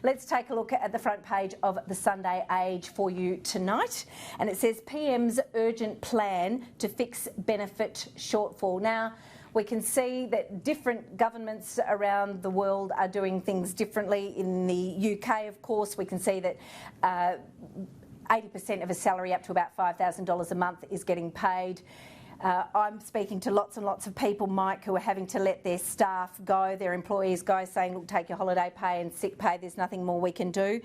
Let's take a look at the front page of the Sunday Age for you tonight. And it says PM's urgent plan to fix benefit shortfall. Now, we can see that different governments around the world are doing things differently. In the UK, of course, we can see that 80% of a salary up to about $5,000 a month is getting paid. I'm speaking to lots and lots of people, Mike, who are having to let their staff go, their employees go, saying, look, take your holiday pay and sick pay, there's nothing more we can do.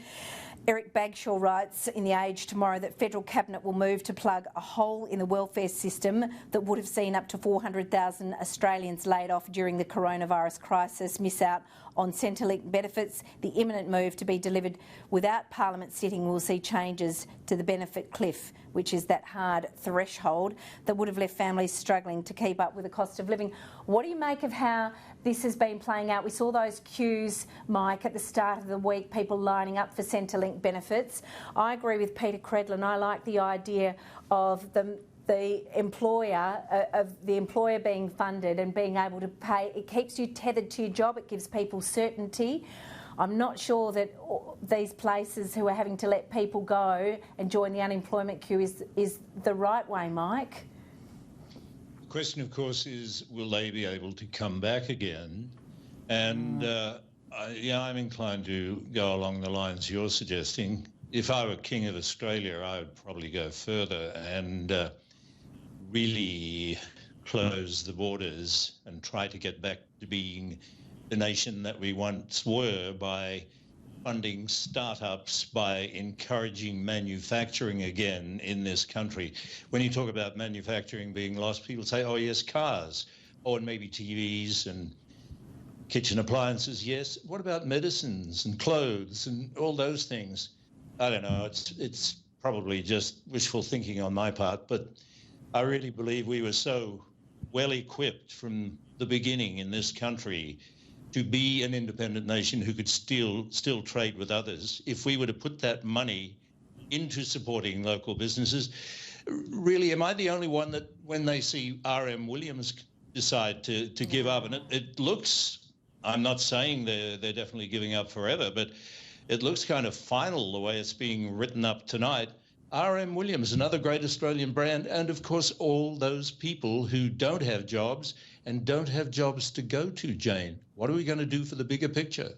Eric Bagshaw writes in The Age tomorrow that Federal Cabinet will move to plug a hole in the welfare system that would have seen up to 400,000 Australians laid off during the coronavirus crisis miss out on Centrelink benefits. The imminent move to be delivered without Parliament sitting will see changes to the benefit cliff, which is that hard threshold that would have left families struggling to keep up with the cost of living. What do you make of how this has been playing out? We saw those queues, Mike, at the start of the week, people lining up for Centrelink benefits. I agree with Peter Credlin. I like the idea of the employer being funded and being able to pay. It keeps you tethered to your job. It gives people certainty. I'm not sure that these places who are having to let people go and join the unemployment queue is the right way, Mike. The question, of course, is will they be able to come back again? And I'm inclined to go along the lines you're suggesting. If I were King of Australia, I would probably go further and really close the borders and try to get back to being the nation that we once were by funding startups, by encouraging manufacturing again in this country. When you talk about manufacturing being lost, people say, oh yes, cars, and maybe TVs and kitchen appliances, yes. What about medicines and clothes and all those things? I don't know, it's probably just wishful thinking on my part, but I really believe we were so well equipped from the beginning in this country to be an independent nation who could still trade with others. If we were to put that money into supporting local businesses, really, am I the only one that when they see R.M. Williams decide to give up, and it looks, I'm not saying they're definitely giving up forever, but it looks kind of final the way it's being written up tonight. R.M. Williams, another great Australian brand, and of course all those people who don't have jobs and don't have jobs to go to, Jane. What are we going to do for the bigger picture?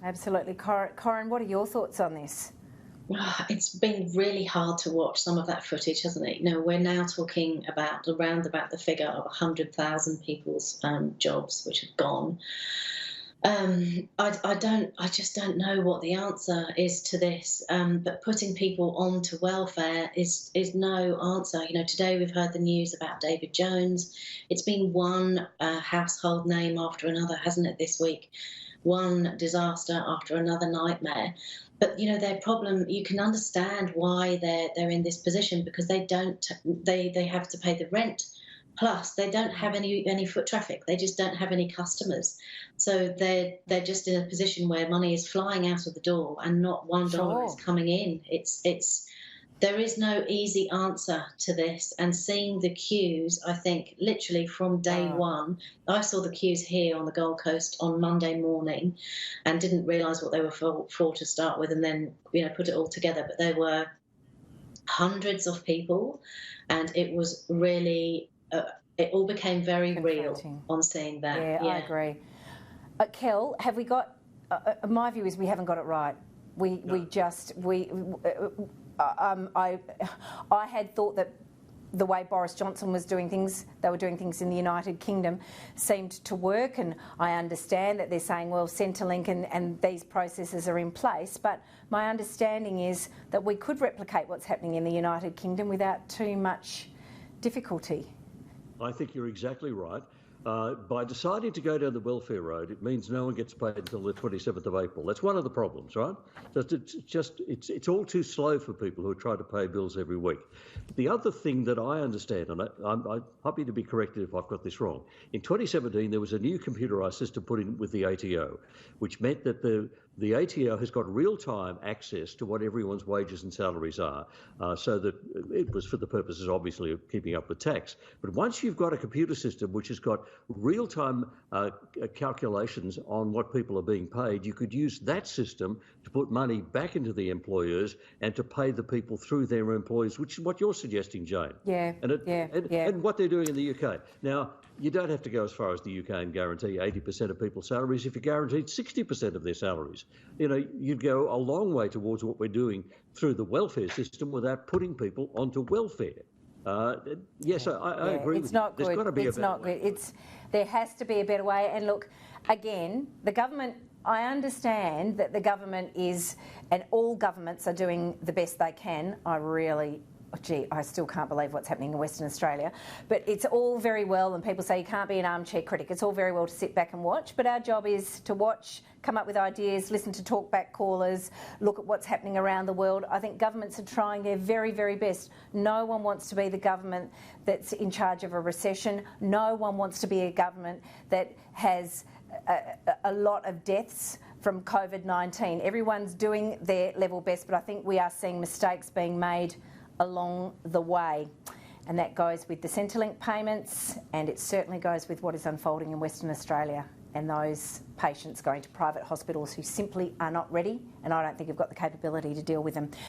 Absolutely. Corinne, what are your thoughts on this? It's been really hard to watch some of that footage, hasn't it? We're now talking about around about the figure of 100,000 people's jobs which have gone. I just don't know what the answer is to this. But putting people onto welfare is no answer. Today we've heard the news about David Jones. It's been one household name after another, hasn't it, this week? One disaster after another nightmare. But their problem, you can understand why they're in this position, because they have to pay the rent. Plus, they don't have any foot traffic. They just don't have any customers. So they're just in a position where money is flying out of the door and not $1 is coming in. There is no easy answer to this. And seeing the queues, I think, literally from day one, I saw the queues here on the Gold Coast on Monday morning and didn't realise what they were for to start with, and then put it all together. But there were hundreds of people, and it was really. It all became very real on seeing that. Yeah, I agree. Kel, have we got? My view is we haven't got it right. I had thought that the way Boris Johnson was doing things, they were doing things in the United Kingdom, seemed to work. And I understand that they're saying, well, Centrelink and these processes are in place. But my understanding is that we could replicate what's happening in the United Kingdom without too much difficulty. I think you're exactly right. By deciding to go down the welfare road, it means no one gets paid until the 27th of April. That's one of the problems, right? It's all too slow for people who are trying to pay bills every week. The other thing that I understand, and I'm happy to be corrected if I've got this wrong, in 2017 there was a new computerised system put in with the ATO, which meant that the the ATO has got real-time access to what everyone's wages and salaries are, so that it was for the purposes, obviously, of keeping up with tax. But once you've got a computer system which has got real-time calculations on what people are being paid, you could use that system to put money back into the employers and to pay the people through their employees, which is what you're suggesting, Jane. Yeah, and what they're doing in the UK. Now, you don't have to go as far as the UK and guarantee 80% of people's salaries if you guaranteed 60% of their salaries. You know, you'd go a long way towards what we're doing through the welfare system without putting people onto welfare. Yes, I agree. It's not good. There's got to be it's a better not way. good. There has to be a better way. And look, again, the government. I understand that the government is, and all governments are doing the best they can. I still can't believe what's happening in Western Australia. But it's all very well, and people say you can't be an armchair critic. It's all very well to sit back and watch, but our job is to watch, come up with ideas, listen to talkback callers, look at what's happening around the world. I think governments are trying their very, very best. No one wants to be the government that's in charge of a recession. No one wants to be a government that has a lot of deaths from COVID-19. Everyone's doing their level best, but I think we are seeing mistakes being made along the way, and that goes with the Centrelink payments, and it certainly goes with what is unfolding in Western Australia and those patients going to private hospitals who simply are not ready, and I don't think have got the capability to deal with them.